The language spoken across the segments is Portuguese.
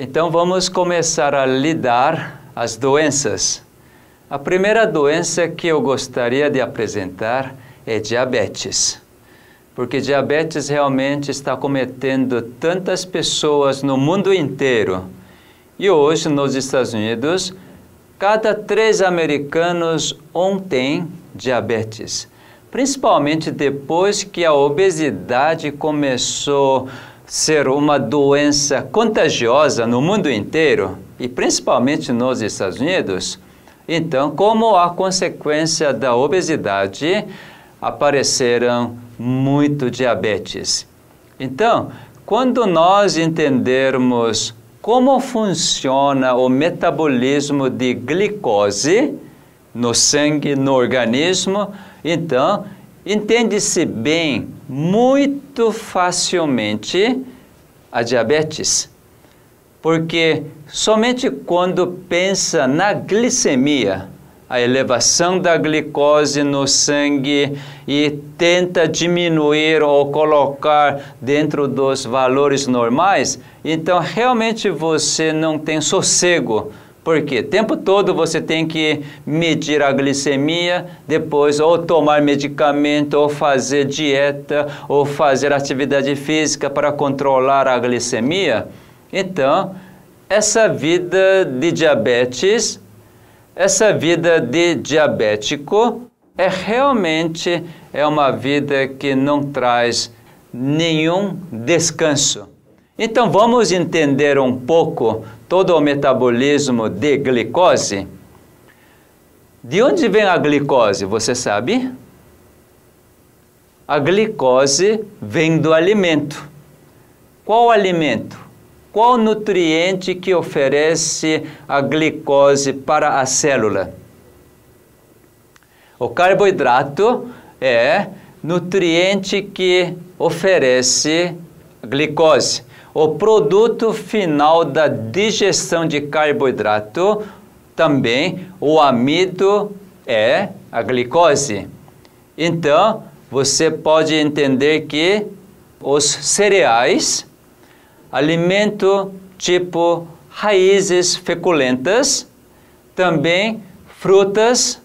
Então vamos começar a lidar as doenças. A primeira doença que eu gostaria de apresentar é diabetes. Porque diabetes realmente está cometendo tantas pessoas no mundo inteiro. E hoje, nos Estados Unidos, cada 3 americanos, 1 tem diabetes. Principalmente depois que a obesidade começou a ser uma doença contagiosa no mundo inteiro, e principalmente nos Estados Unidos. Então, como a consequência da obesidade, apareceram muito diabetes. Então, quando nós entendermos como funciona o metabolismo de glicose no sangue, no organismo, então, entende-se bem, muito facilmente, a diabetes. Porque somente quando pensa na glicemia, a elevação da glicose no sangue e tenta diminuir ou colocar dentro dos valores normais, então realmente você não tem sossego. Porque o tempo todo você tem que medir a glicemia, depois ou tomar medicamento, ou fazer dieta, ou fazer atividade física para controlar a glicemia. Então, essa vida de diabetes, essa vida de diabético, realmente uma vida que não traz nenhum descanso. Então, vamos entender um pouco todo o metabolismo de glicose. De onde vem a glicose, você sabe? A glicose vem do alimento. Qual alimento? Qual nutriente que oferece a glicose para a célula? O carboidrato é nutriente que oferece glicose. O produto final da digestão de carboidrato, também o amido é a glicose. Então, você pode entender que os cereais, alimento tipo raízes feculentas, também frutas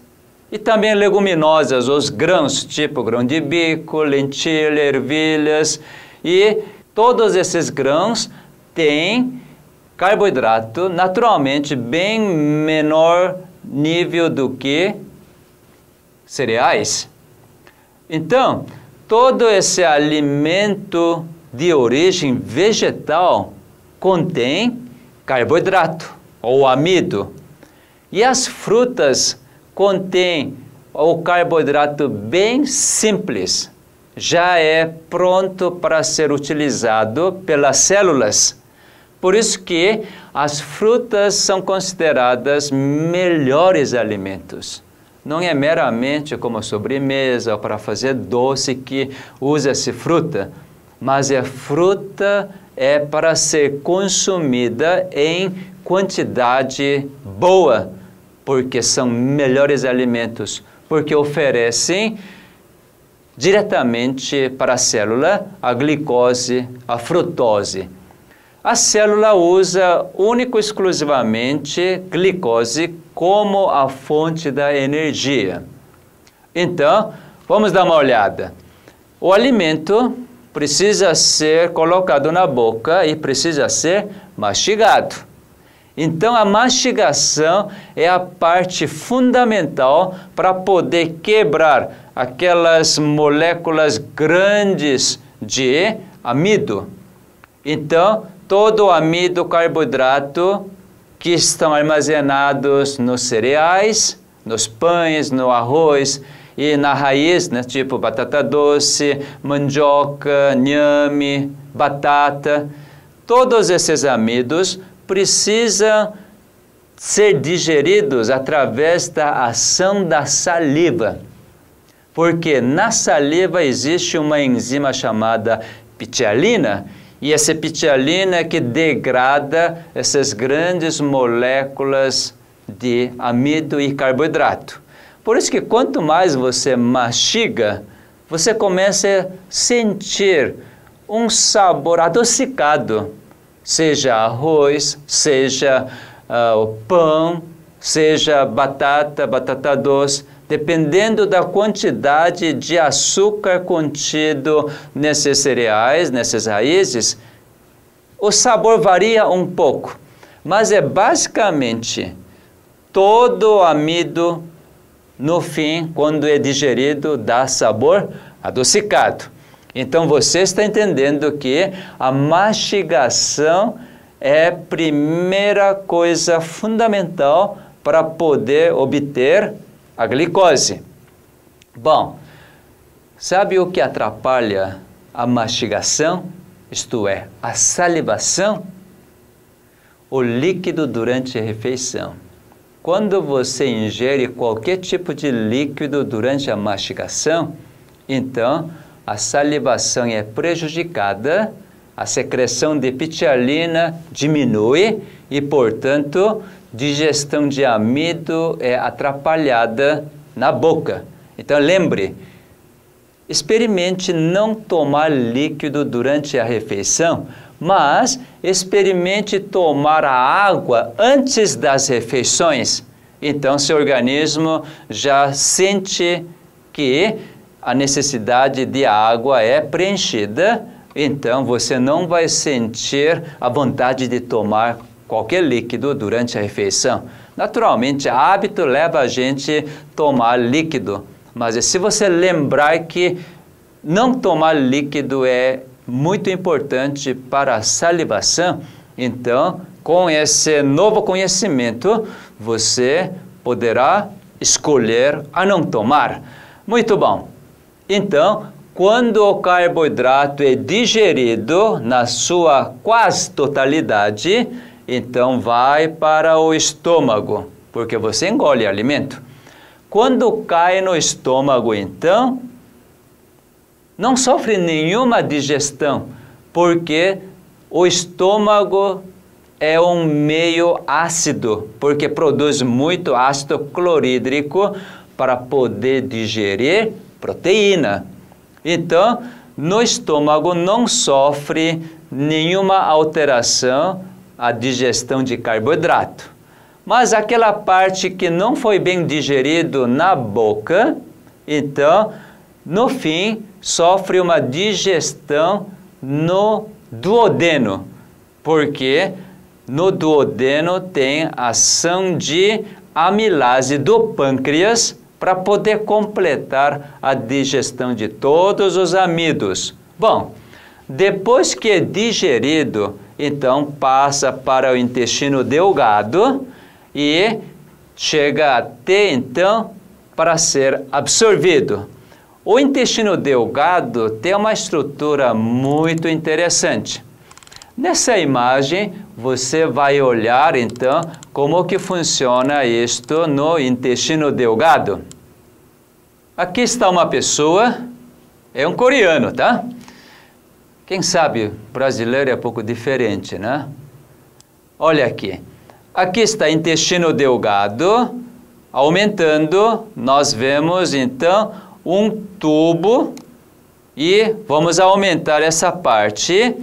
e também leguminosas, os grãos tipo grão de bico, lentilha, ervilhas e todos esses grãos têm carboidrato naturalmente bem menor nível do que cereais. Então, todo esse alimento de origem vegetal contém carboidrato ou amido. E as frutas contêm o carboidrato bem simples. Já é pronto para ser utilizado pelas células. Por isso que as frutas são consideradas melhores alimentos. Não é meramente como sobremesa ou para fazer doce que usa-se fruta, mas a fruta é para ser consumida em quantidade boa, porque são melhores alimentos, porque oferecem diretamente para a célula a glicose, a frutose. A célula usa único e exclusivamente glicose como a fonte da energia. Então, vamos dar uma olhada. O alimento precisa ser colocado na boca e precisa ser mastigado. Então, a mastigação é a parte fundamental para poder quebrar aquelas moléculas grandes de amido. Então, todo o amido, carboidrato que estão armazenados nos cereais, nos pães, no arroz e na raiz, né, tipo batata doce, mandioca, inhame, batata, todos esses amidos precisam ser digeridos através da ação da saliva. Porque na saliva existe uma enzima chamada pitialina, e essa pitialina é que degrada essas grandes moléculas de amido e carboidrato. Por isso que quanto mais você mastiga, você começa a sentir um sabor adocicado. seja arroz, seja o pão, seja batata, batata doce, dependendo da quantidade de açúcar contido nesses cereais, nessas raízes, o sabor varia um pouco, mas é basicamente todo o amido, no fim, quando é digerido, dá sabor adocicado. Então você está entendendo que a mastigação é a primeira coisa fundamental para poder obter a glicose. Bom, sabe o que atrapalha a mastigação? Isto é, a salivação? O líquido durante a refeição. Quando você ingere qualquer tipo de líquido durante a mastigação, então a salivação é prejudicada, a secreção de pitialina diminui e, portanto, digestão de amido é atrapalhada na boca. Então, lembre, experimente não tomar líquido durante a refeição, mas experimente tomar a água antes das refeições. Então, seu organismo já sente que a necessidade de água é preenchida, então você não vai sentir a vontade de tomar qualquer líquido durante a refeição. Naturalmente, hábito leva a gente a tomar líquido, mas se você lembrar que não tomar líquido é muito importante para a salivação, então, com esse novo conhecimento, você poderá escolher a não tomar. Muito bom. Então, quando o carboidrato é digerido na sua quase totalidade, então vai para o estômago, porque você engole alimento. Quando cai no estômago, então, não sofre nenhuma digestão, porque o estômago é um meio ácido, porque produz muito ácido clorídrico para poder digerir proteína. Então, no estômago não sofre nenhuma alteração a digestão de carboidrato. Mas aquela parte que não foi bem digerido na boca, então, no fim, sofre uma digestão no duodeno, porque no duodeno tem ação de amilase do pâncreas para poder completar a digestão de todos os amidos. Bom, depois que é digerido, então passa para o intestino delgado e chega até então para ser absorvido. O intestino delgado tem uma estrutura muito interessante. Nessa imagem, você vai olhar, então, como que funciona isto no intestino delgado. Aqui está uma pessoa, é um coreano, tá? Quem sabe brasileiro é um pouco diferente, né? Olha aqui. Aqui está intestino delgado, aumentando, nós vemos, então, um tubo e vamos aumentar essa parte.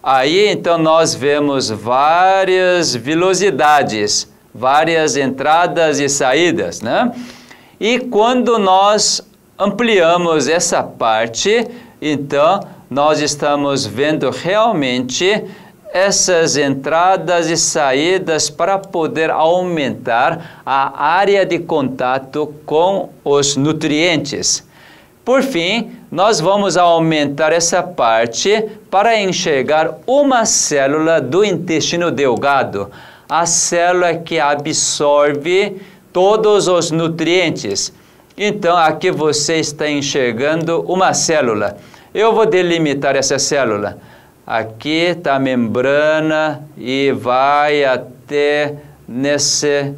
Aí, então, nós vemos várias velocidades, várias entradas e saídas, né? E quando nós ampliamos essa parte, então, nós estamos vendo realmente essas entradas e saídas para poder aumentar a área de contato com os nutrientes. Por fim, nós vamos aumentar essa parte para enxergar uma célula do intestino delgado, a célula que absorve todos os nutrientes. Então, aqui você está enxergando uma célula. Eu vou delimitar essa célula. Aqui está a membrana e vai até nesse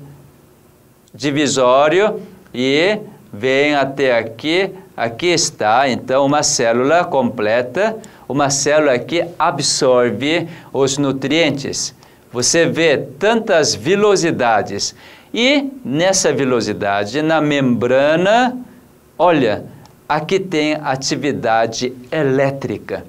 divisório e vem até aqui. Aqui está, então, uma célula completa, uma célula que absorve os nutrientes. Você vê tantas velocidades. E nessa velocidade, na membrana, olha, aqui tem atividade elétrica.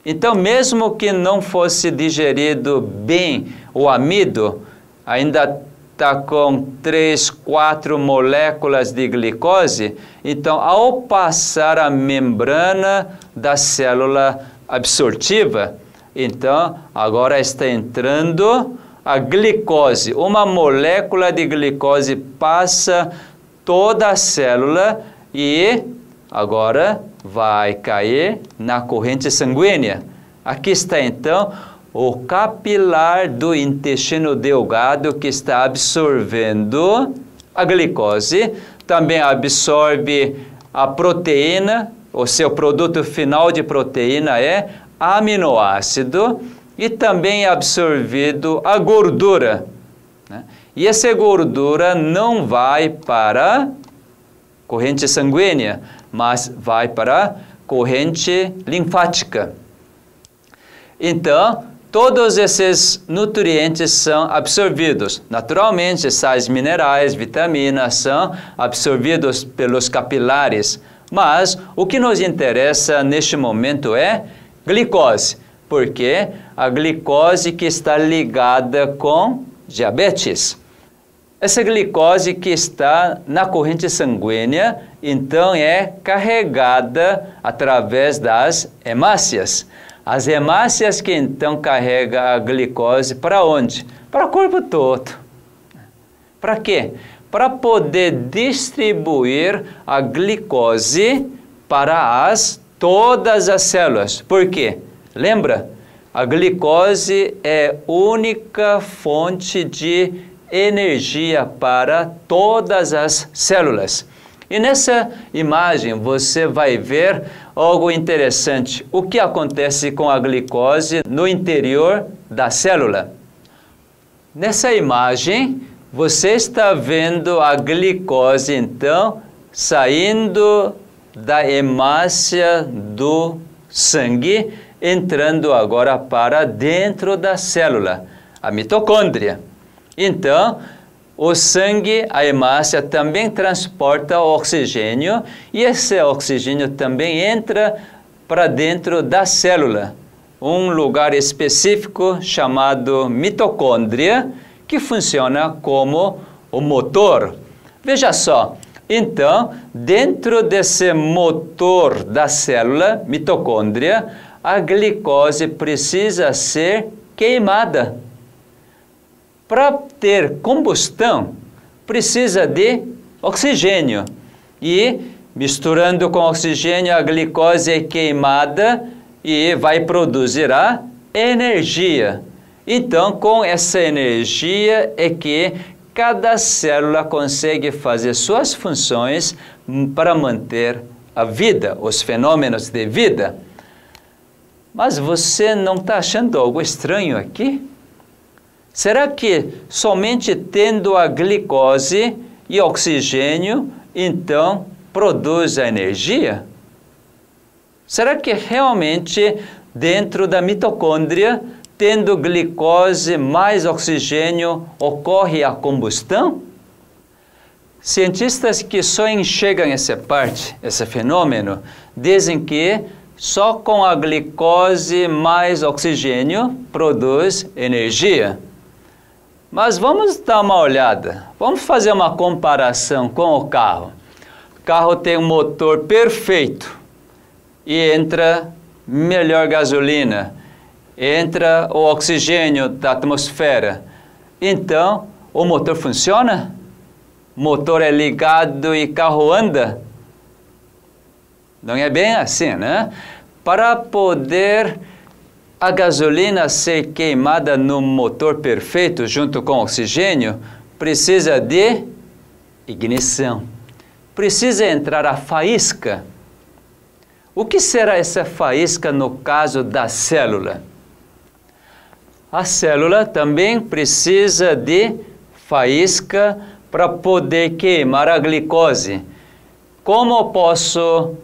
Então, mesmo que não fosse digerido bem o amido, ainda está com 3, 4 moléculas de glicose, então, ao passar a membrana da célula absortiva, então, agora está entrando a glicose. Uma molécula de glicose passa toda a célula e agora vai cair na corrente sanguínea. Aqui está, então, o capilar do intestino delgado que está absorvendo a glicose, também absorve a proteína, o seu produto final de proteína é aminoácido, e também é absorvido a gordura, né? E essa gordura não vai para a corrente sanguínea, mas vai para a corrente linfática. Então, todos esses nutrientes são absorvidos. Naturalmente, sais minerais, vitaminas são absorvidos pelos capilares. Mas o que nos interessa neste momento é glicose, porque a glicose que está ligada com diabetes. Essa glicose que está na corrente sanguínea, então é carregada através das hemácias. As hemácias que então carregam a glicose para onde? Para o corpo todo. Para quê? Para poder distribuir a glicose para todas as células. Por quê? Lembra? A glicose é a única fonte de energia para todas as células. E nessa imagem você vai ver algo interessante. O que acontece com a glicose no interior da célula? Nessa imagem, você está vendo a glicose, então, saindo da hemácia do sangue, entrando agora para dentro da célula, a mitocôndria. Então, o sangue, a hemácia, também transporta o oxigênio e esse oxigênio também entra para dentro da célula, um lugar específico chamado mitocôndria, que funciona como o motor. Veja só, então, dentro desse motor da célula, mitocôndria, a glicose precisa ser queimada. Para ter combustão, precisa de oxigênio. E, misturando com oxigênio, a glicose é queimada e vai produzir a energia. Então, com essa energia é que cada célula consegue fazer suas funções para manter a vida, os fenômenos de vida. Mas você não está achando algo estranho aqui? Será que somente tendo a glicose e oxigênio, então, produz a energia? Será que realmente dentro da mitocôndria, tendo glicose mais oxigênio, ocorre a combustão? Cientistas que só enxergam essa parte, esse fenômeno, dizem que só com a glicose mais oxigênio produz energia. Mas vamos dar uma olhada, vamos fazer uma comparação com o carro. O carro tem um motor perfeito e entra melhor gasolina, entra o oxigênio da atmosfera. Então, o motor funciona? O motor é ligado e o carro anda? Não é bem assim, né? Para poder a gasolina ser queimada no motor perfeito junto com oxigênio, precisa de ignição. Precisa entrar a faísca. O que será essa faísca no caso da célula? A célula também precisa de faísca para poder queimar a glicose. Como posso,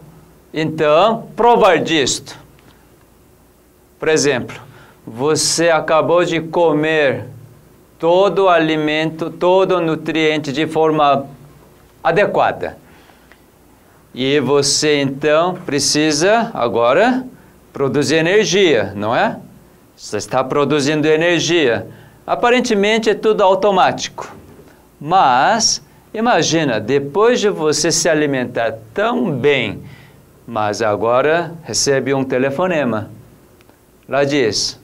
então, provar disto? Por exemplo, você acabou de comer todo o alimento, todo o nutriente de forma adequada. E você, então, precisa agora produzir energia, não é? Você está produzindo energia. Aparentemente é tudo automático. Mas, imagina, depois de você se alimentar tão bem, mas agora recebe um telefonema. Lá diz,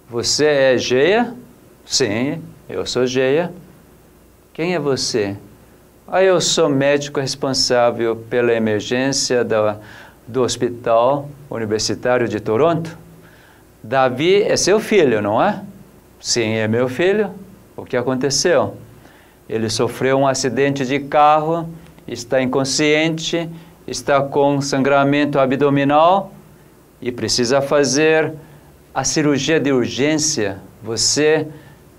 você é Geia? Sim, eu sou Geia. Quem é você? Eu sou médico responsável pela emergência do Hospital Universitário de Toronto. Davi é seu filho, não é? Sim, é meu filho. O que aconteceu? Ele sofreu um acidente de carro, está inconsciente, está com sangramento abdominal e precisa fazer a cirurgia de urgência. Você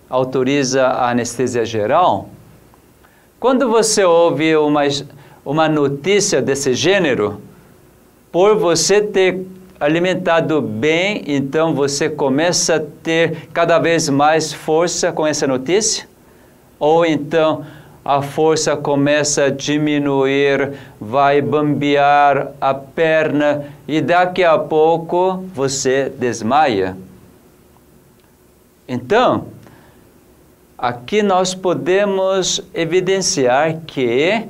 autoriza a anestesia geral? Quando você ouve uma notícia desse gênero, por você ter alimentado bem, então você começa a ter cada vez mais força com essa notícia? Ou então a força começa a diminuir, vai bambear a perna e daqui a pouco você desmaia? Então, aqui nós podemos evidenciar que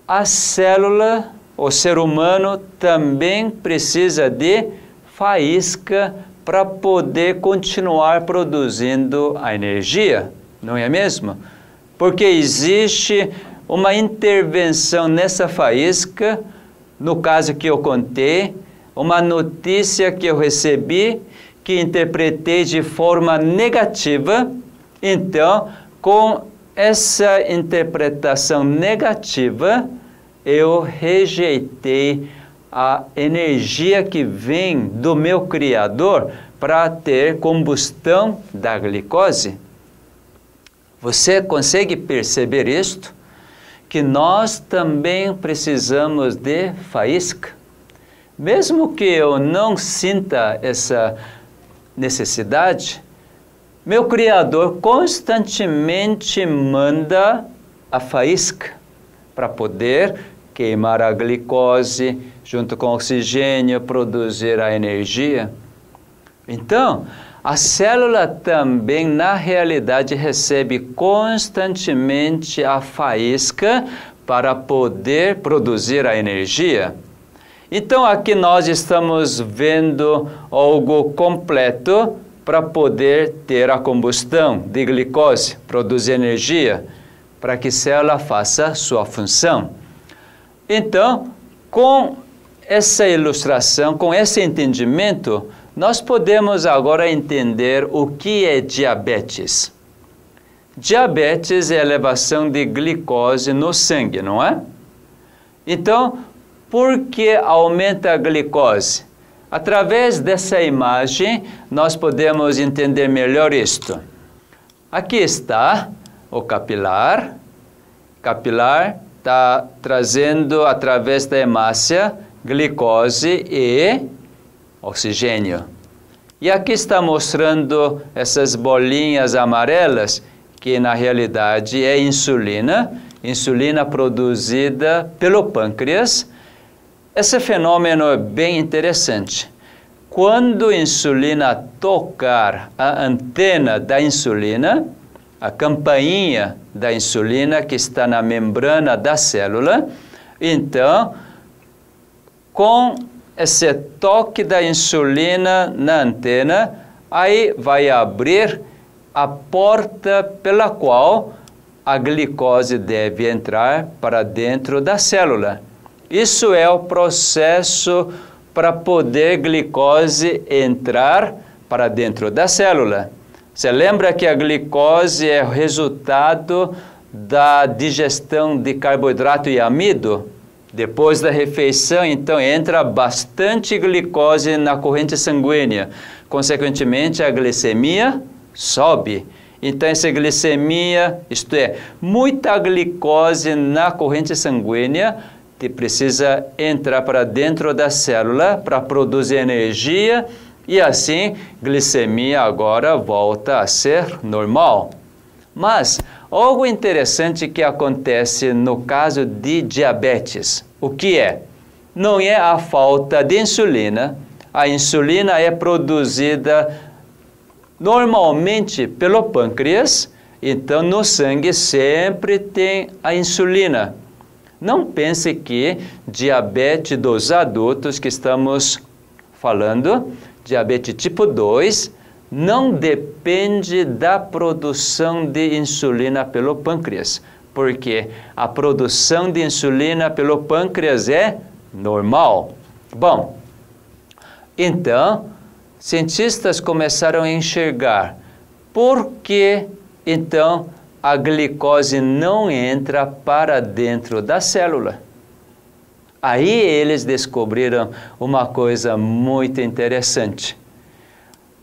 a célula, o ser humano, também precisa de faísca para poder continuar produzindo a energia, não é mesmo? Porque existe uma intervenção nessa faísca, no caso que eu contei, uma notícia que eu recebi, que interpretei de forma negativa. Então, com essa interpretação negativa, eu rejeitei a energia que vem do meu Criador para ter combustão da glicose. Você consegue perceber isto? Que nós também precisamos de faísca. Mesmo que eu não sinta essa necessidade, meu Criador constantemente manda a faísca para poder queimar a glicose junto com o oxigênio, produzir a energia. Então, a célula também, na realidade, recebe constantemente a faísca para poder produzir a energia. Então, aqui nós estamos vendo algo completo para poder ter a combustão de glicose, produzir energia, para que a célula faça sua função. Então, com essa ilustração, com esse entendimento, nós podemos agora entender o que é diabetes. Diabetes é elevação de glicose no sangue, não é? Então, por que aumenta a glicose? Através dessa imagem, nós podemos entender melhor isto. Aqui está o capilar. Capilar está trazendo, através da hemácia, glicose e oxigênio. E aqui está mostrando essas bolinhas amarelas, que na realidade é insulina, insulina produzida pelo pâncreas. Esse fenômeno é bem interessante. Quando a insulina tocar a antena da insulina, a campainha da insulina que está na membrana da célula, então, com esse toque da insulina na antena, aí vai abrir a porta pela qual a glicose deve entrar para dentro da célula. Isso é o processo para poder glicose entrar para dentro da célula. Você lembra que a glicose é o resultado da digestão de carboidrato e amido? Depois da refeição, então, entra bastante glicose na corrente sanguínea. Consequentemente, a glicemia sobe. Então, essa glicemia, isto é, muita glicose na corrente sanguínea, que precisa entrar para dentro da célula para produzir energia e assim glicemia agora volta a ser normal. Mas algo interessante que acontece no caso de diabetes, o que é? Não é a falta de insulina, A insulina é produzida normalmente pelo pâncreas, então no sangue sempre tem a insulina. Não pense que diabetes dos adultos que estamos falando, diabetes tipo 2, não depende da produção de insulina pelo pâncreas, porque a produção de insulina pelo pâncreas é normal. Bom, então, cientistas começaram a enxergar por que, então, a glicose não entra para dentro da célula. Aí eles descobriram uma coisa muito interessante.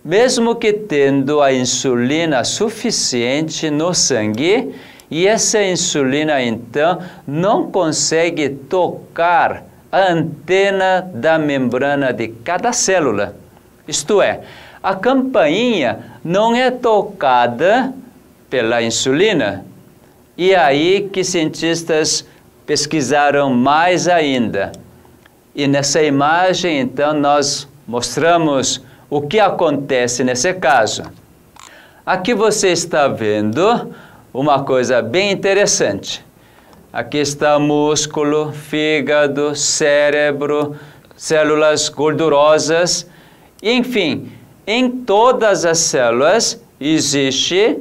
Mesmo que tendo a insulina suficiente no sangue, e essa insulina, então, não consegue tocar a antena da membrana de cada célula. Isto é, a campainha não é tocada pela insulina. E aí que cientistas pesquisaram mais ainda. E nessa imagem, então, nós mostramos o que acontece nesse caso. Aqui você está vendo uma coisa bem interessante. Aqui está músculo, fígado, cérebro, células gordurosas. Enfim, em todas as células existe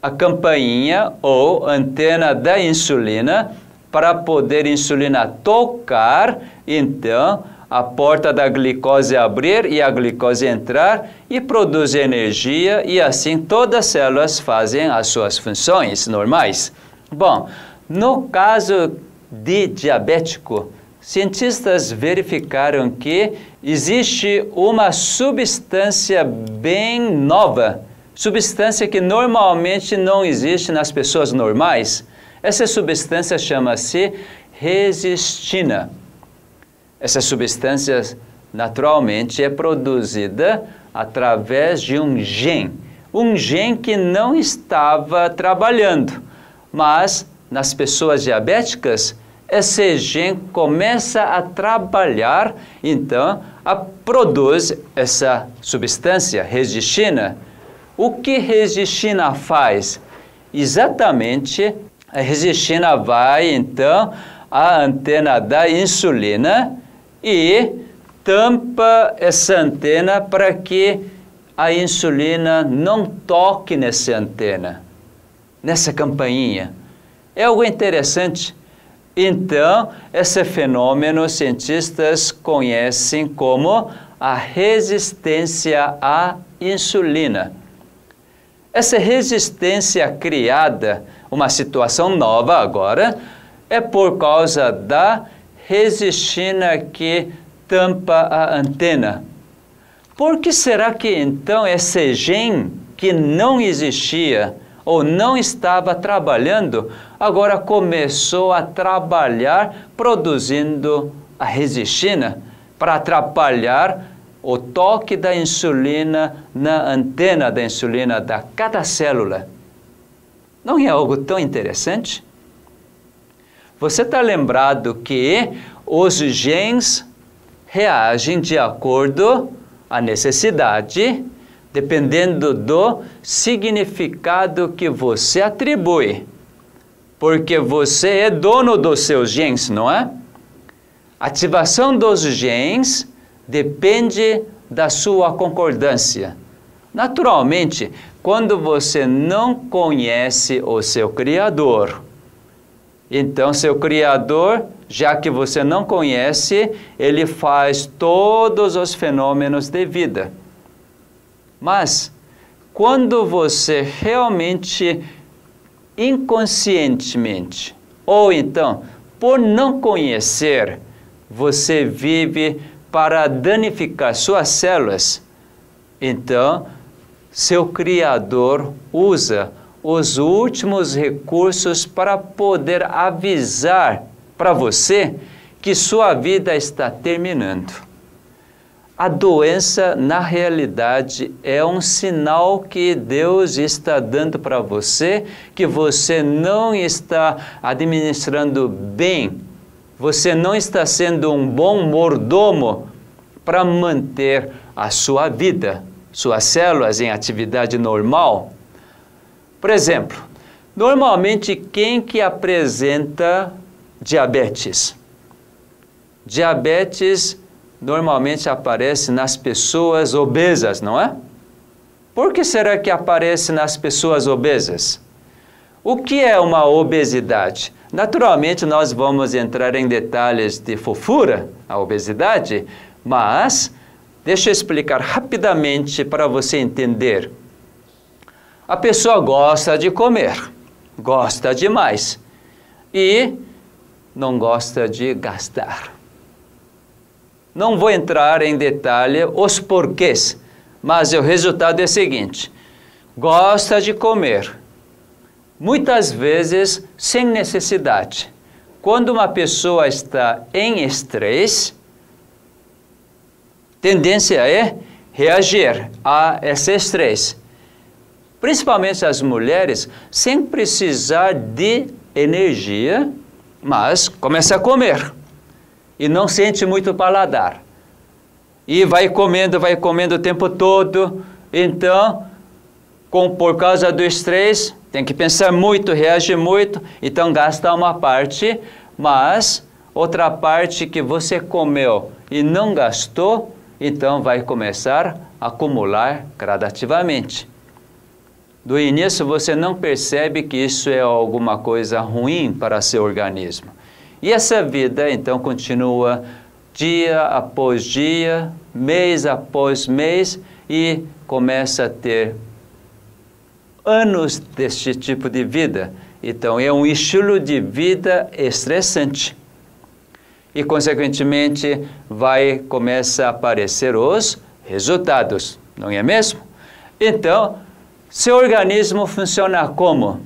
a campainha ou antena da insulina para poder a insulina tocar, então, a porta da glicose abrir e a glicose entrar e produzir energia e assim todas as células fazem as suas funções normais. Bom, no caso de diabético, cientistas verificaram que existe uma substância bem nova, substância que normalmente não existe nas pessoas normais. Essa substância chama-se resistina. Essa substância naturalmente é produzida através de um gene que não estava trabalhando, mas nas pessoas diabéticas, esse gene começa a trabalhar, então, produz essa substância, resistina. O que resistina faz? Exatamente, a resistina vai, então, à antena da insulina e tampa essa antena para que a insulina não toque nessa antena, nessa campainha. É algo interessante. Então, esse fenômeno cientistas conhecem como a resistência à insulina. Essa resistência criada, uma situação nova agora, é por causa da resistina que tampa a antena. Por que será que então esse gene que não existia ou não estava trabalhando, agora começou a trabalhar produzindo a resistina para atrapalhar o toque da insulina na antena da insulina da cada célula? Não é algo tão interessante? Você está lembrado que os genes reagem de acordo à necessidade, dependendo do significado que você atribui. Porque você é dono dos seus genes, não é? A ativação dos genes depende da sua concordância. Naturalmente, quando você não conhece o seu Criador, então seu Criador, já que você não conhece, ele faz todos os fenômenos de vida. Mas, quando você realmente, inconscientemente, ou então, por não conhecer, você vive para danificar suas células, então, seu Criador usa os últimos recursos para poder avisar para você que sua vida está terminando. A doença, na realidade, é um sinal que Deus está dando para você, que você não está administrando bem, você não está sendo um bom mordomo para manter a sua vida, suas células em atividade normal. Por exemplo, normalmente quem que apresenta diabetes? Diabetes normalmente aparece nas pessoas obesas, não é? Por que será que aparece nas pessoas obesas? O que é uma obesidade? Naturalmente, nós vamos entrar em detalhes de fofura, a obesidade, mas deixa eu explicar rapidamente para você entender. A pessoa gosta de comer, gosta demais e não gosta de gastar. Não vou entrar em detalhe os porquês, mas o resultado é o seguinte: gosta de comer, muitas vezes sem necessidade. Quando uma pessoa está em estresse, tendência é reagir a esse estresse. Principalmente as mulheres, sem precisar de energia, mas começa a comer e não sente muito paladar. E vai comendo o tempo todo. Então, por causa do estresse, tem que pensar muito, reage muito, então gasta uma parte, mas outra parte que você comeu e não gastou, então vai começar a acumular gradativamente. Do início você não percebe que isso é alguma coisa ruim para seu organismo. E essa vida então continua dia após dia, mês após mês e começa a ter anos deste tipo de vida. Então é um estilo de vida estressante. E consequentemente vai começar a aparecer os resultados, não é mesmo? Então, seu organismo funciona como?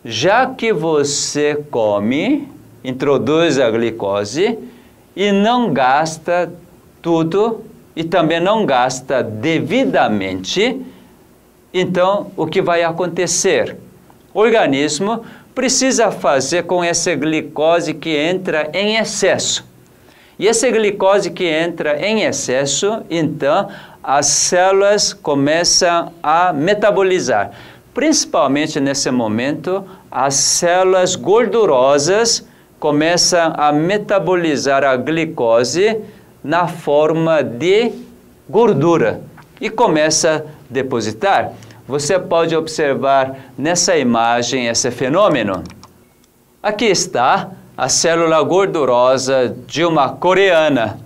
Já que você come, introduz a glicose e não gasta tudo e também não gasta devidamente, então o que vai acontecer? O organismo precisa fazer com essa glicose que entra em excesso. E essa glicose que entra em excesso, então as células começam a metabolizar. Principalmente nesse momento, as células gordurosas começam a metabolizar a glicose na forma de gordura e começa a depositar. Você pode observar nessa imagem esse fenômeno. Aqui está a célula gordurosa de uma coreana,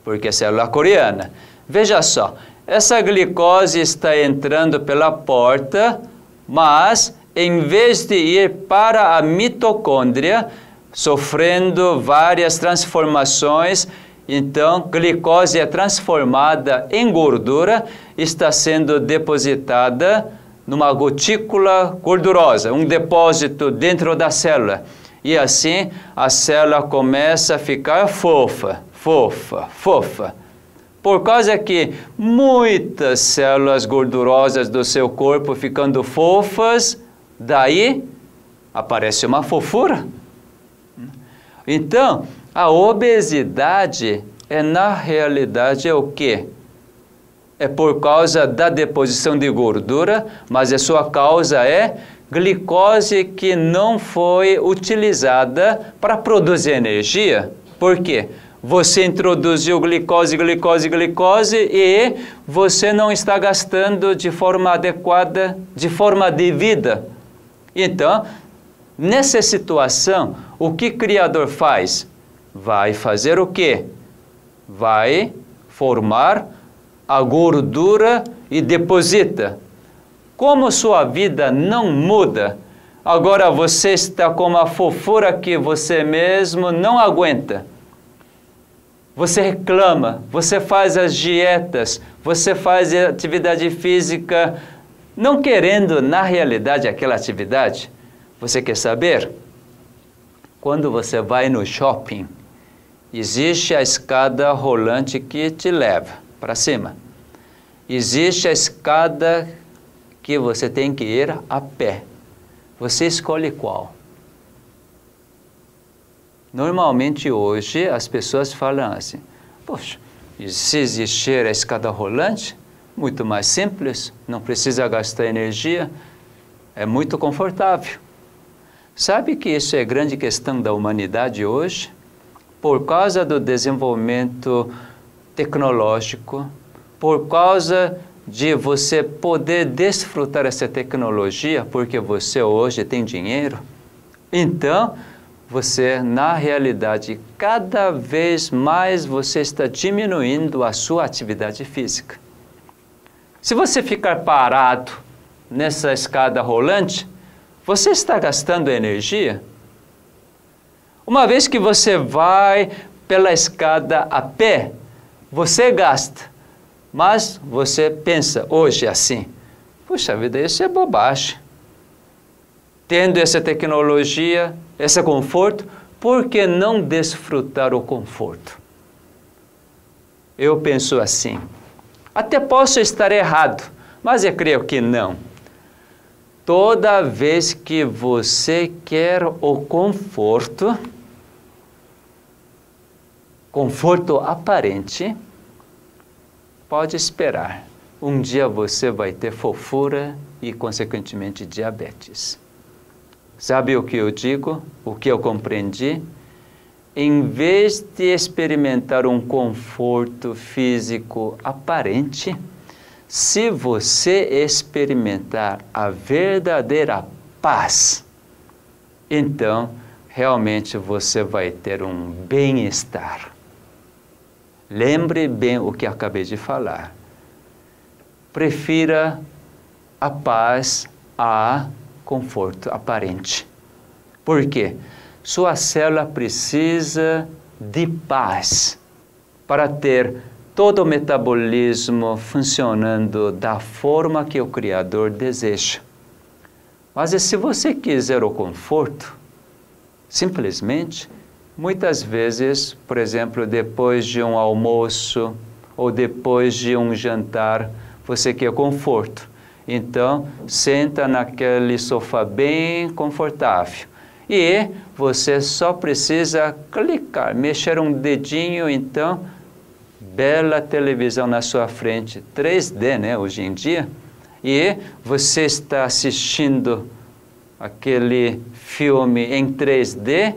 porque é célula coreana. Veja só, essa glicose está entrando pela porta, mas em vez de ir para a mitocôndria, sofrendo várias transformações, então glicose é transformada em gordura, está sendo depositada numa gotícula gordurosa, um depósito dentro da célula. E assim a célula começa a ficar fofa, fofa, fofa. Por causa que muitas células gordurosas do seu corpo ficando fofas, daí aparece uma fofura. Então, a obesidade na realidade é o quê? É por causa da deposição de gordura, mas a sua causa é glicose que não foi utilizada para produzir energia. Por quê? Você introduziu glicose, glicose, glicose e você não está gastando de forma adequada, de forma devida. Então, nessa situação, o que o Criador faz? Vai fazer o quê? Vai formar a gordura e deposita. Como sua vida não muda, agora você está com uma fofura que você mesmo não aguenta. Você reclama, você faz as dietas, você faz a atividade física, não querendo na realidade aquela atividade. Você quer saber? Quando você vai no shopping, existe a escada rolante que te leva para cima. Existe a escada que você tem que ir a pé. Você escolhe qual? Normalmente hoje as pessoas falam assim: poxa, E se existir a escada rolante, muito mais simples, não precisa gastar energia, é muito confortável. Sabe que isso é grande questão da humanidade hoje? Por causa do desenvolvimento tecnológico, por causa de você poder desfrutar essa tecnologia, porque você hoje tem dinheiro, então você, na realidade, cada vez mais você está diminuindo a sua atividade física. Se você ficar parado nessa escada rolante, você está gastando energia. Uma vez que você vai pela escada a pé, você gasta. Mas você pensa hoje assim, puxa vida, isso é bobagem. Tendo essa tecnologia, esse conforto, por que não desfrutar o conforto? Eu penso assim, até posso estar errado, mas eu creio que não. Toda vez que você quer o conforto aparente, pode esperar. Um dia você vai ter fofura e, consequentemente, diabetes. Sabe o que eu digo? O que eu compreendi? Em vez de experimentar um conforto físico aparente, se você experimentar a verdadeira paz, então realmente você vai ter um bem-estar. Lembre bem o que acabei de falar. Prefira a paz a conforto aparente. Por quê? Sua célula precisa de paz para ter todo o metabolismo funcionando da forma que o Criador deseja. Mas e se você quiser o conforto, simplesmente, muitas vezes, por exemplo, depois de um almoço ou depois de um jantar, você quer conforto. Então, senta naquele sofá bem confortável. E você só precisa clicar, mexer um dedinho, então, bela televisão na sua frente, 3D, né, hoje em dia, e você está assistindo aquele filme em 3D,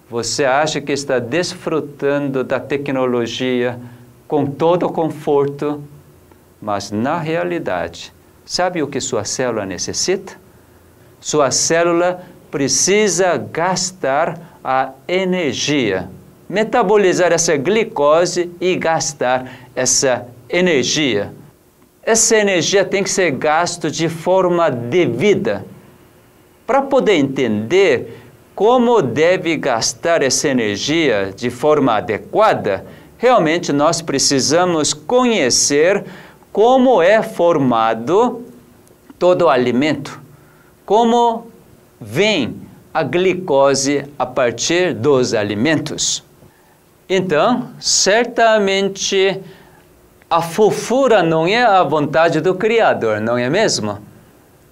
você acha que está desfrutando da tecnologia com todo o conforto, mas na realidade, sabe o que sua célula necessita? Sua célula precisa gastar a energia, metabolizar essa glicose e gastar essa energia. Essa energia tem que ser gasta de forma devida. Para poder entender como deve gastar essa energia de forma adequada, realmente nós precisamos conhecer como é formado todo o alimento, como vem a glicose a partir dos alimentos. Então, certamente, a fofura não é a vontade do Criador, não é mesmo?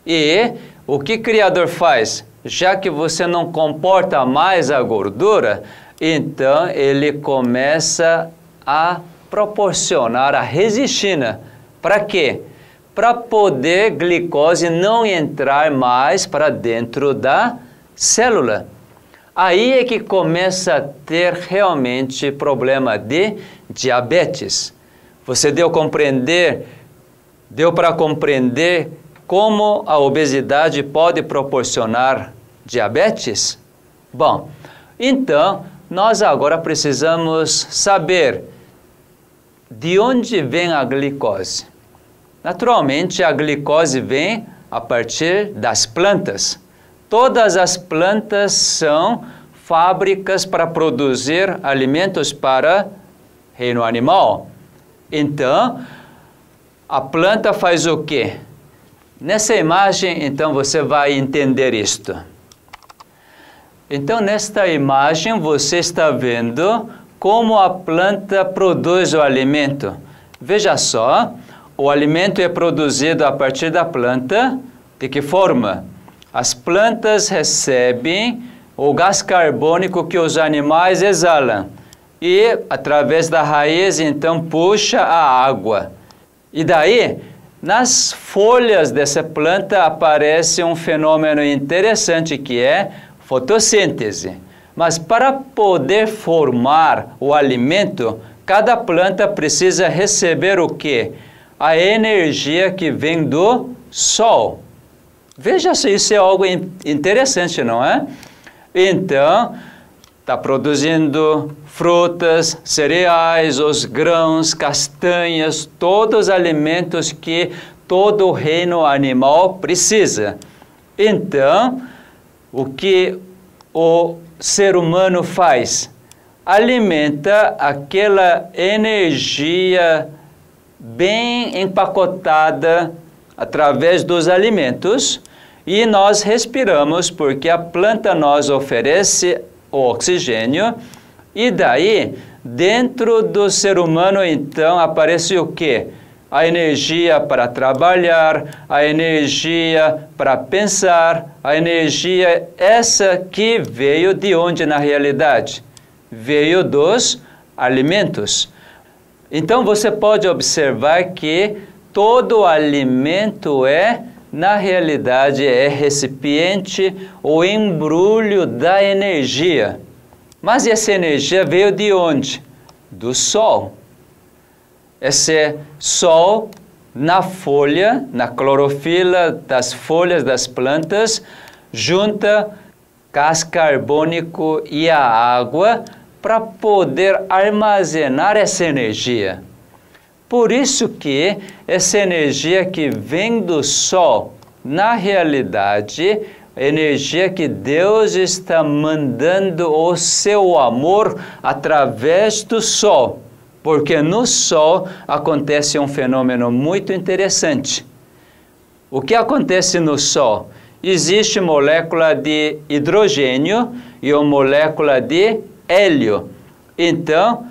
E o que o Criador faz? Já que você não comporta mais a gordura, então ele começa a proporcionar a resistina. Para quê? Para poder glicose não entrar mais para dentro da célula. Aí é que começa a ter realmente problema de diabetes. Você deu para compreender como a obesidade pode proporcionar diabetes? Bom, então nós agora precisamos saber de onde vem a glicose. Naturalmente, a glicose vem a partir das plantas. Todas as plantas são fábricas para produzir alimentos para o reino animal. Então, a planta faz o quê? Nessa imagem, então, você vai entender isto. Então, nesta imagem, você está vendo como a planta produz o alimento. Veja só, o alimento é produzido a partir da planta. De que forma? As plantas recebem o gás carbônico que os animais exalam. e através da raiz então puxa a água. E daí, nas folhas dessa planta aparece um fenômeno interessante que é fotossíntese. Mas para poder formar o alimento, cada planta precisa receber o quê? A energia que vem do sol. Veja se isso é algo interessante, não é? Então, está produzindo frutas, cereais, os grãos, castanhas, todos os alimentos que todo o reino animal precisa. Então, o que o ser humano faz? Alimenta aquela energia bem empacotada através dos alimentos e nós respiramos porque a planta nos oferece o oxigênio e daí dentro do ser humano então aparece o quê? A energia para trabalhar, a energia para pensar, a energia essa que veio de onde na realidade? Veio dos alimentos. Então você pode observar que todo alimento na realidade, é recipiente ou embrulho da energia. Mas essa energia veio de onde? Do sol. Esse sol na folha, na clorofila das folhas das plantas, junta gás carbônico e a água para poder armazenar essa energia. Por isso que essa energia que vem do sol, na realidade, energia que Deus está mandando o seu amor através do sol. Porque no sol acontece um fenômeno muito interessante. O que acontece no sol? Existe molécula de hidrogênio e uma molécula de hélio. Então,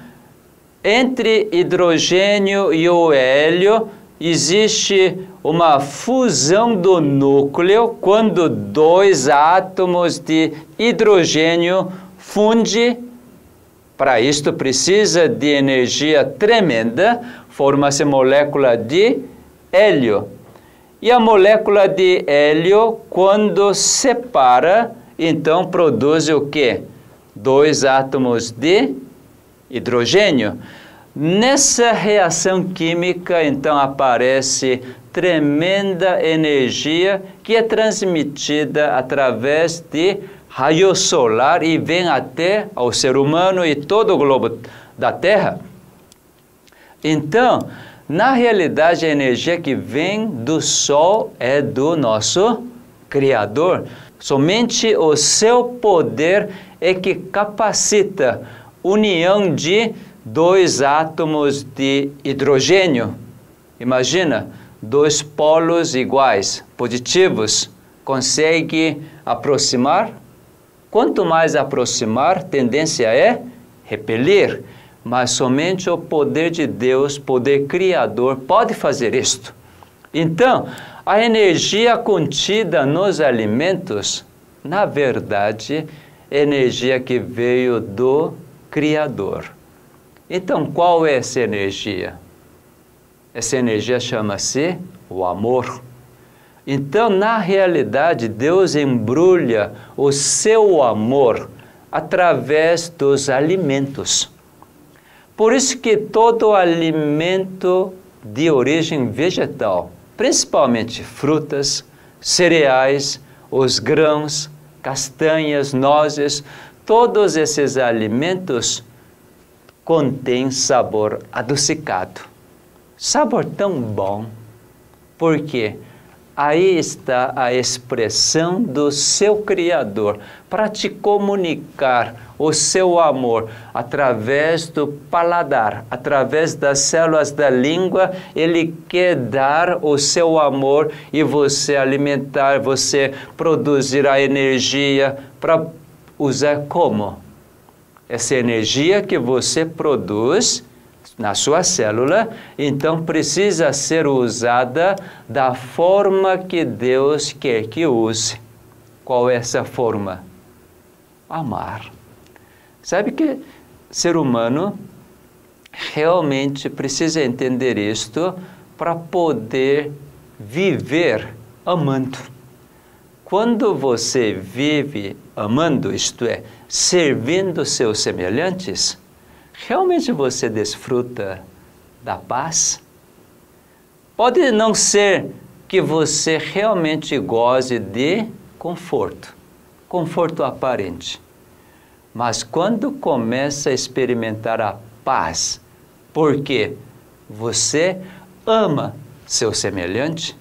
entre hidrogênio e o hélio, existe uma fusão do núcleo quando dois átomos de hidrogênio fundem. Para isto precisa de energia tremenda, forma-se molécula de hélio. E a molécula de hélio, quando separa, então produz o quê? Dois átomos de hidrogênio. Nessa reação química, então, aparece tremenda energia que é transmitida através de raio solar e vem até ao ser humano e todo o globo da Terra. Então, na realidade, a energia que vem do Sol é do nosso Criador. Somente o seu poder é que capacita união de dois átomos de hidrogênio. Imagina, dois polos iguais, positivos, consegue aproximar? Quanto mais aproximar, tendência é repelir. Mas somente o poder de Deus, poder criador, pode fazer isto. Então, a energia contida nos alimentos, na verdade, é energia que veio do Criador. Então, qual é essa energia? Essa energia chama-se o amor. Então, na realidade, Deus embrulha o seu amor através dos alimentos. Por isso que todo alimento de origem vegetal, principalmente frutas, cereais, os grãos, castanhas, nozes, todos esses alimentos contêm sabor adocicado. Sabor tão bom, porque aí está a expressão do seu Criador para te comunicar o seu amor através do paladar, através das células da língua. Ele quer dar o seu amor e você alimentar, você produzir a energia para usar como? Essa energia que você produz na sua célula, então precisa ser usada da forma que Deus quer que use. Qual é essa forma? Amar. Sabe que ser humano realmente precisa entender isto para poder viver amando. Quando você vive amando, isto é, servindo seus semelhantes, realmente você desfruta da paz? Pode não ser que você realmente goze de conforto, conforto aparente. Mas quando começa a experimentar a paz, porque você ama seu semelhante,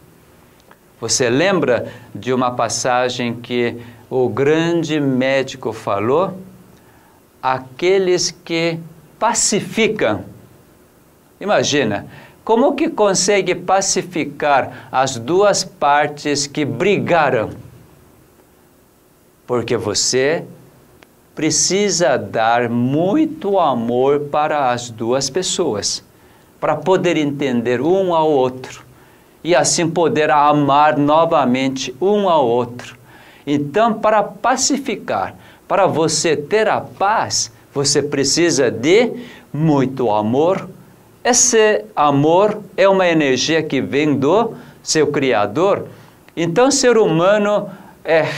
você lembra de uma passagem que o grande médico falou? Aqueles que pacificam. Imagina, como que consegue pacificar as duas partes que brigaram? Porque você precisa dar muito amor para as duas pessoas, para poder entender um ao outro e assim poder amar novamente um ao outro. Então, para pacificar, para você ter a paz, você precisa de muito amor. Esse amor é uma energia que vem do seu Criador. Então, o ser humano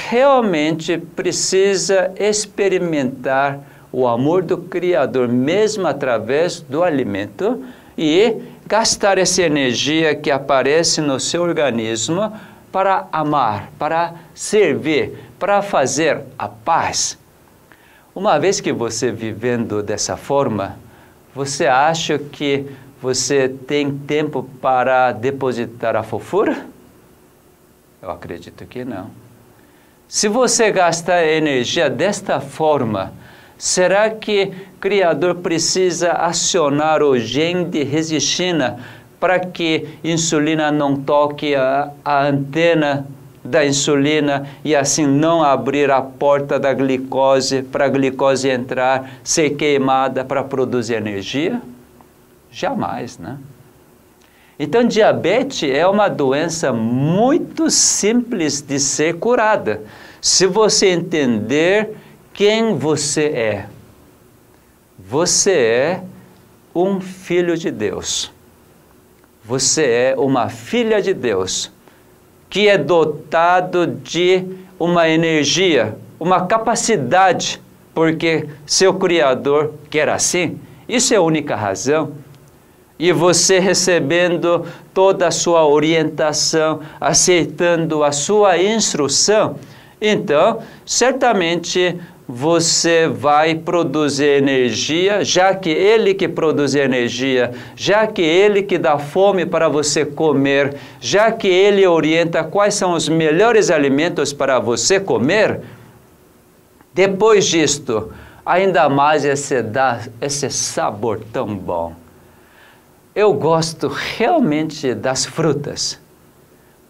realmente precisa experimentar o amor do Criador, mesmo através do alimento, e gastar essa energia que aparece no seu organismo para amar, para servir, para fazer a paz. Uma vez que você vivendo dessa forma, você acha que você tem tempo para depositar a fofura? Eu acredito que não. Se você gastar energia desta forma, será que o Criador precisa acionar o gene de resistina para que a insulina não toque a antena da insulina e assim não abrir a porta da glicose para a glicose entrar, ser queimada para produzir energia? Jamais, né? Então, diabetes é uma doença muito simples de ser curada, se você entender quem você é. Você é um filho de Deus. Você é uma filha de Deus, que é dotado de uma energia, uma capacidade, porque seu Criador quer assim. Isso é a única razão. E você recebendo toda a sua orientação, aceitando a sua instrução, então, certamente você vai produzir energia, já que Ele que produz energia, já que Ele que dá fome para você comer, já que Ele orienta quais são os melhores alimentos para você comer. Depois disto, ainda mais esse sabor tão bom. Eu gosto realmente das frutas.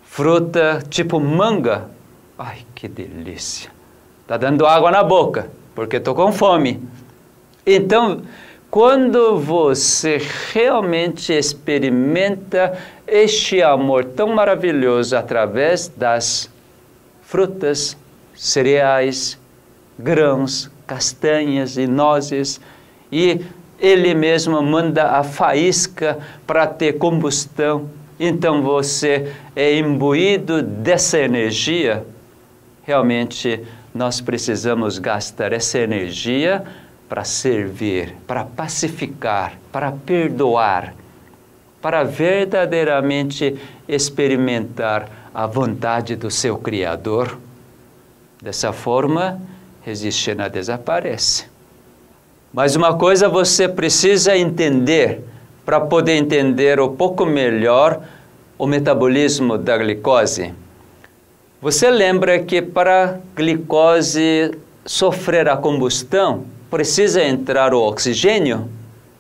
Fruta tipo manga. Ai, que delícia. Está dando água na boca, porque estou com fome. Então, quando você realmente experimenta este amor tão maravilhoso através das frutas, cereais, grãos, castanhas e nozes, e Ele mesmo manda a faísca para ter combustão, então você é imbuído dessa energia. Realmente, nós precisamos gastar essa energia para servir, para pacificar, para perdoar, para verdadeiramente experimentar a vontade do seu Criador. Dessa forma, resistir desaparece. Mas uma coisa você precisa entender, para poder entender um pouco melhor o metabolismo da glicose. Você lembra que para a glicose sofrer a combustão, precisa entrar o oxigênio?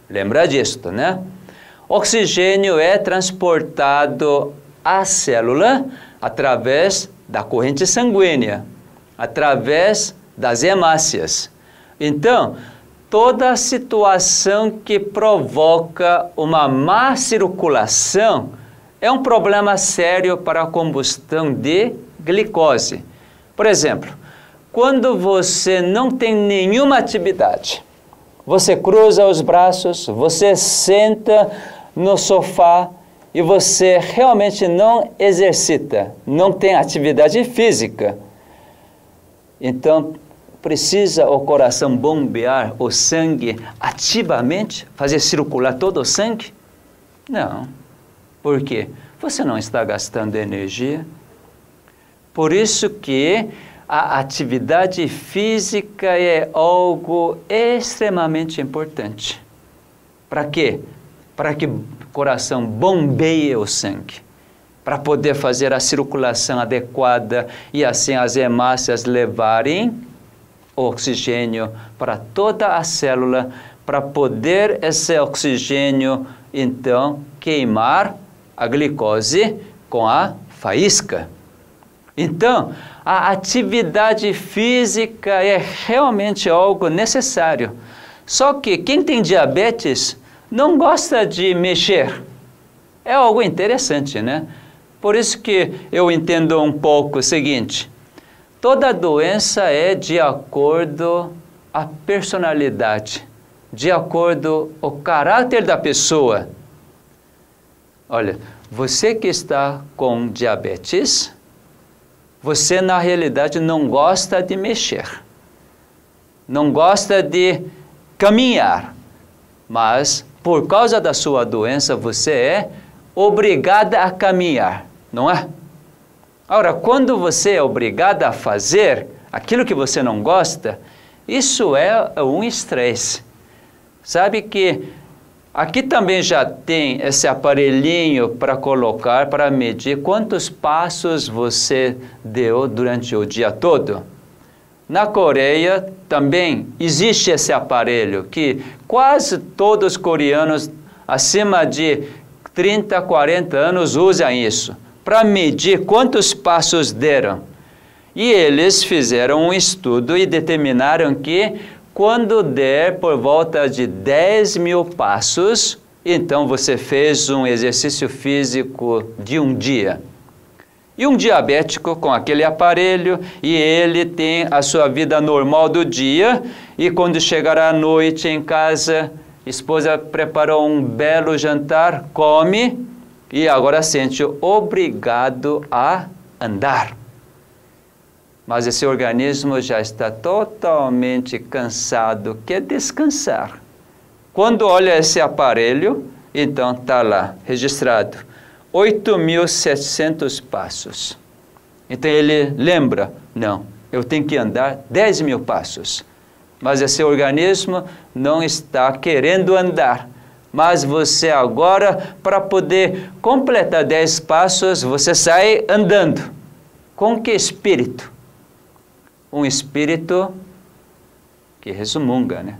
Lembra disto, né? O oxigênio é transportado à célula através da corrente sanguínea, através das hemácias. Então, toda situação que provoca uma má circulação é um problema sério para a combustão de glicose. Por exemplo, quando você não tem nenhuma atividade, você cruza os braços, você senta no sofá e você realmente não exercita, não tem atividade física. Então, precisa o coração bombear o sangue ativamente, fazer circular todo o sangue? Não. Por quê? Você não está gastando energia. Por isso que a atividade física é algo extremamente importante. Para quê? Para que o coração bombeie o sangue, para poder fazer a circulação adequada e assim as hemácias levarem o oxigênio para toda a célula, para poder esse oxigênio, então, queimar a glicose com a faísca. Então, a atividade física é realmente algo necessário. Só que quem tem diabetes não gosta de mexer. É algo interessante, né? Por isso que eu entendo um pouco o seguinte: toda doença é de acordo à personalidade, de acordo ao caráter da pessoa. Olha, você que está com diabetes, você na realidade não gosta de mexer, não gosta de caminhar, mas por causa da sua doença você é obrigada a caminhar, não é? Ora, quando você é obrigada a fazer aquilo que você não gosta, isso é um estresse. Sabe que aqui também já tem esse aparelhinho para colocar, para medir quantos passos você deu durante o dia todo. Na Coreia também existe esse aparelho que quase todos os coreanos acima de 30, 40 anos usam isso, para medir quantos passos deram. E eles fizeram um estudo e determinaram que quando der por volta de 10 mil passos, então você fez um exercício físico de um dia. E um diabético com aquele aparelho, e ele tem a sua vida normal do dia, e quando chegar à noite em casa, a esposa preparou um belo jantar, come, e agora sente obrigado a andar. Mas esse organismo já está totalmente cansado, quer descansar. Quando olha esse aparelho, então está lá, registrado, 8.700 passos. Então ele lembra, não, eu tenho que andar 10 mil passos. Mas esse organismo não está querendo andar. Mas você agora, para poder completar 10 passos, você sai andando. Com que espírito? Um espírito que resmunga, né?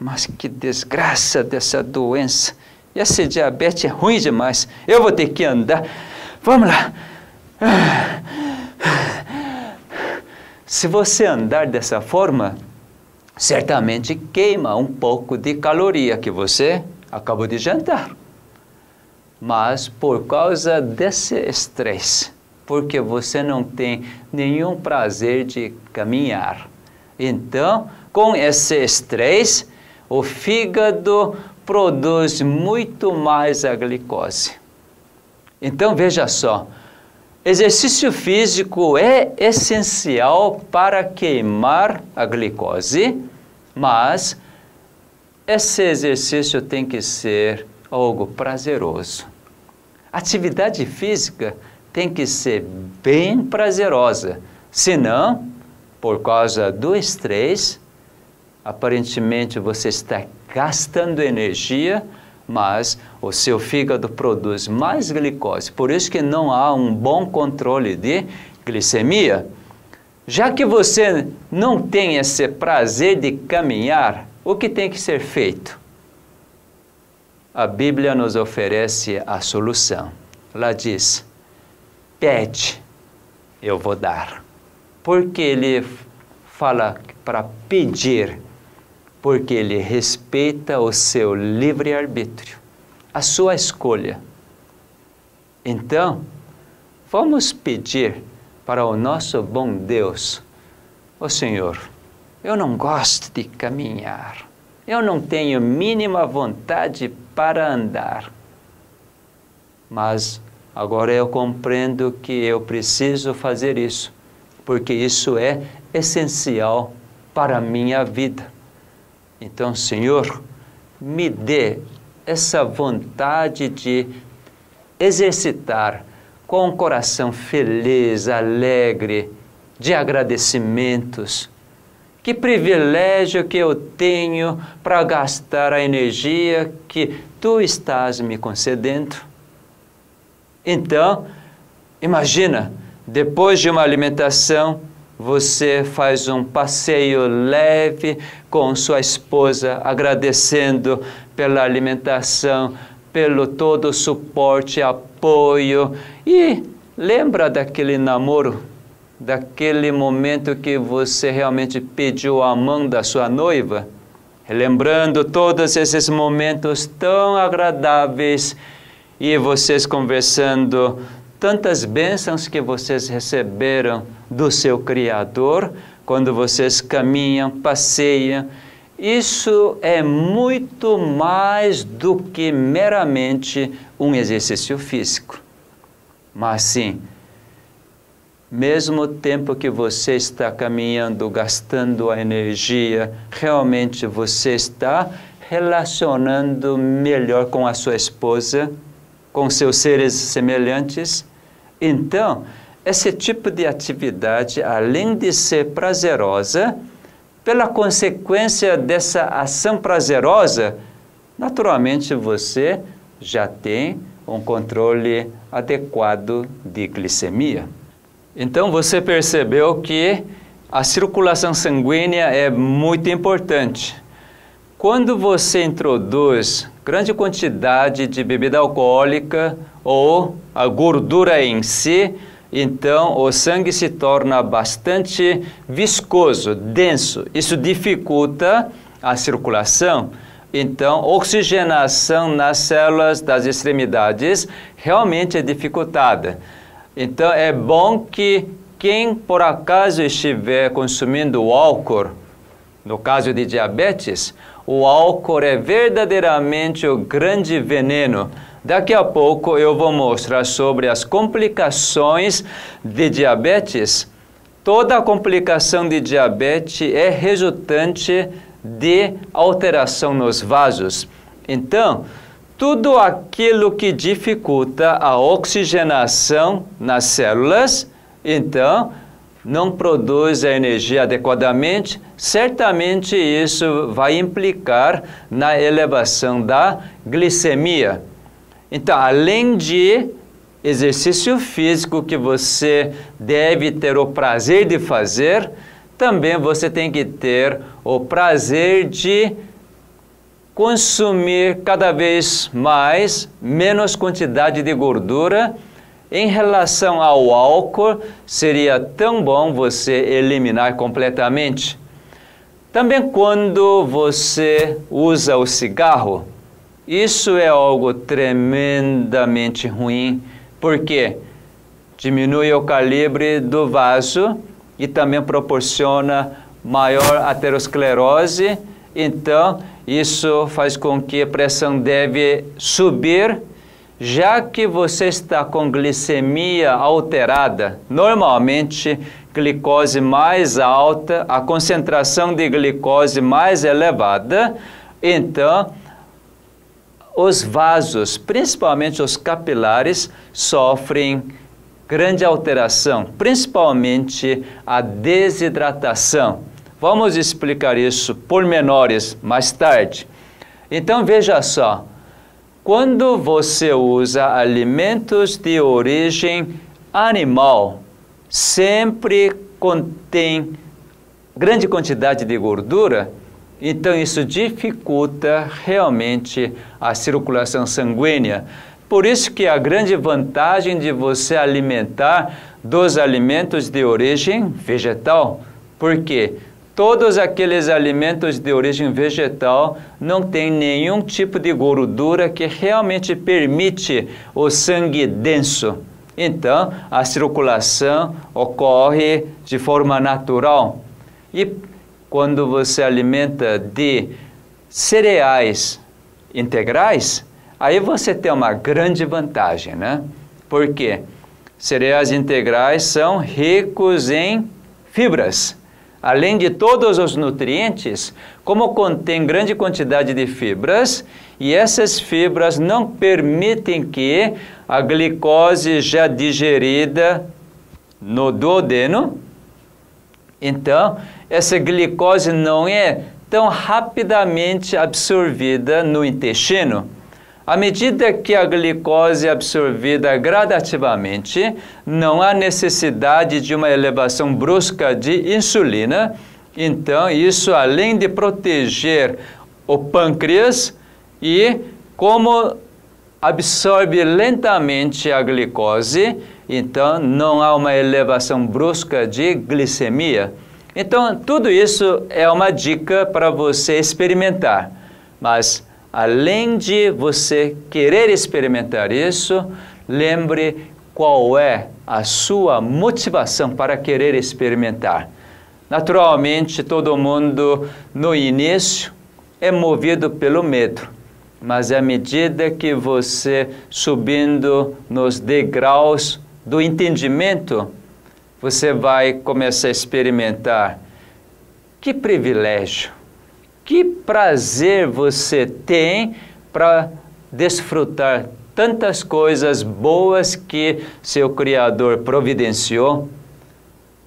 Mas que desgraça dessa doença. Esse diabetes é ruim demais. Eu vou ter que andar. Vamos lá. Se você andar dessa forma, certamente queima um pouco de caloria que você acabou de jantar. Mas por causa desse estresse, porque você não tem nenhum prazer de caminhar. Então, com esse estresse, o fígado produz muito mais a glicose. Então, veja só, exercício físico é essencial para queimar a glicose, mas esse exercício tem que ser algo prazeroso. Atividade física tem que ser bem prazerosa, senão, por causa do estresse, aparentemente você está gastando energia, mas o seu fígado produz mais glicose. Por isso que não há um bom controle de glicemia. Já que você não tem esse prazer de caminhar, o que tem que ser feito? A Bíblia nos oferece a solução. Ela diz: pede, eu vou dar. Porque ele fala para pedir? Porque ele respeita o seu livre-arbítrio, a sua escolha. Então, vamos pedir para o nosso bom Deus: ó Senhor, eu não gosto de caminhar, Eu não tenho mínima vontade para andar. Mas agora eu compreendo que eu preciso fazer isso, porque isso é essencial para a minha vida. Então, Senhor, me dê essa vontade de exercitar com um coração feliz, alegre, de agradecimentos. Que privilégio que eu tenho para gastar a energia que Tu estás me concedendo. Então, imagina, depois de uma alimentação, você faz um passeio leve com sua esposa, agradecendo pela alimentação, pelo todo o suporte, apoio. E lembra daquele namoro, daquele momento que você realmente pediu a mão da sua noiva? Lembrando todos esses momentos tão agradáveis e vocês conversando, tantas bênçãos que vocês receberam do seu Criador, quando vocês caminham, passeiam. Isso é muito mais do que meramente um exercício físico. Mas sim, mesmo o tempo que você está caminhando, gastando a energia, realmente você está relacionando melhor com a sua esposa, com seus seres semelhantes. Então, esse tipo de atividade, além de ser prazerosa, pela consequência dessa ação prazerosa, naturalmente você já tem um controle adequado de glicemia. Então você percebeu que a circulação sanguínea é muito importante. Quando você introduz grande quantidade de bebida alcoólica ou a gordura em si, então o sangue se torna bastante viscoso, denso. Isso dificulta a circulação. Então, oxigenação nas células das extremidades realmente é dificultada. Então, é bom que quem por acaso estiver consumindo álcool, no caso de diabetes, o álcool é verdadeiramente o grande veneno. Daqui a pouco eu vou mostrar sobre as complicações de diabetes. Toda a complicação de diabetes é resultante de alteração nos vasos. Então, tudo aquilo que dificulta a oxigenação nas células, então, não produz a energia adequadamente, certamente isso vai implicar na elevação da glicemia. Então, além de exercício físico que você deve ter o prazer de fazer, também você tem que ter o prazer de consumir cada vez menos quantidade de gordura. Em relação ao álcool, seria tão bom você eliminar completamente. Também quando você usa o cigarro, isso é algo tremendamente ruim, porque diminui o calibre do vaso e também proporciona maior aterosclerose. Então, isso faz com que a pressão deve subir. Já que você está com glicemia alterada, normalmente glicose mais alta, a concentração de glicose mais elevada, então os vasos, principalmente os capilares, sofrem grande alteração, principalmente a desidratação. Vamos explicar isso por menores mais tarde. Então veja só. Quando você usa alimentos de origem animal, sempre contém grande quantidade de gordura, então isso dificulta realmente a circulação sanguínea. Por isso que a grande vantagem de você alimentar dos alimentos de origem vegetal, porque todos aqueles alimentos de origem vegetal não têm nenhum tipo de gordura que realmente permite o sangue denso. Então, a circulação ocorre de forma natural. E quando você alimenta de cereais integrais, aí você tem uma grande vantagem, né? Por quê? Cereais integrais são ricos em fibras. Além de todos os nutrientes, como contém grande quantidade de fibras, e essas fibras não permitem que a glicose já digerida no duodeno, então essa glicose não é tão rapidamente absorvida no intestino. À medida que a glicose é absorvida gradativamente, não há necessidade de uma elevação brusca de insulina. Então, isso, além de proteger o pâncreas, e como absorve lentamente a glicose, então não há uma elevação brusca de glicemia. Então, tudo isso é uma dica para você experimentar. Mas, além de você querer experimentar isso, lembre qual é a sua motivação para querer experimentar. Naturalmente, todo mundo, no início, é movido pelo medo. Mas à medida que você subindo nos degraus do entendimento, você vai começar a experimentar que privilégio, que prazer você tem para desfrutar tantas coisas boas que seu Criador providenciou.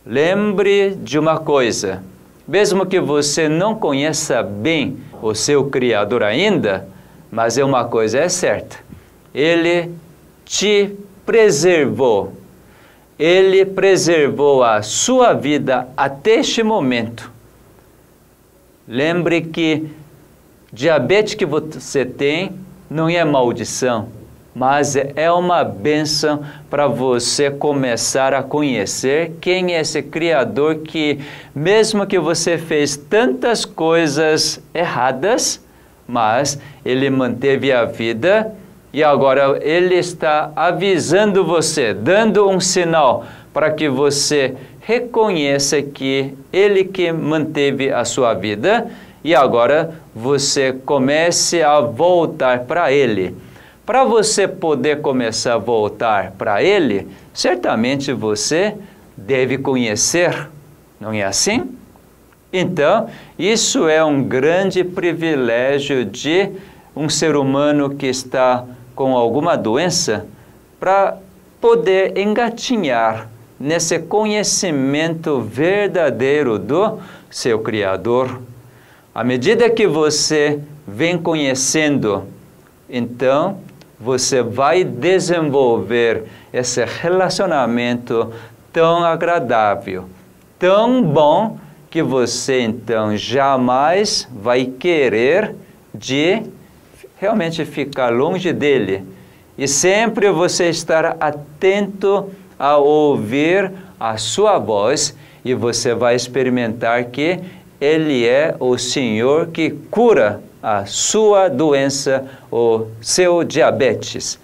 Lembre de uma coisa, mesmo que você não conheça bem o seu Criador ainda, mas uma coisa é certa, Ele te preservou. Ele preservou a sua vida até este momento. Lembre que diabetes que você tem não é maldição, mas é uma bênção para você começar a conhecer quem é esse Criador que, mesmo que você fez tantas coisas erradas, mas Ele manteve a vida e agora Ele está avisando você, dando um sinal para que você reconheça que Ele que manteve a sua vida e agora você comece a voltar para Ele. Para você poder começar a voltar para Ele, certamente você deve conhecer, não é assim? Então, isso é um grande privilégio de um ser humano que está com alguma doença para poder engatinhar nesse conhecimento verdadeiro do seu Criador. À medida que você vem conhecendo, então você vai desenvolver esse relacionamento tão agradável, tão bom, que você então jamais vai querer de realmente ficar longe dele. E sempre você estar atento a ouvir a sua voz e você vai experimentar que Ele é o Senhor que cura a sua doença, o seu diabetes.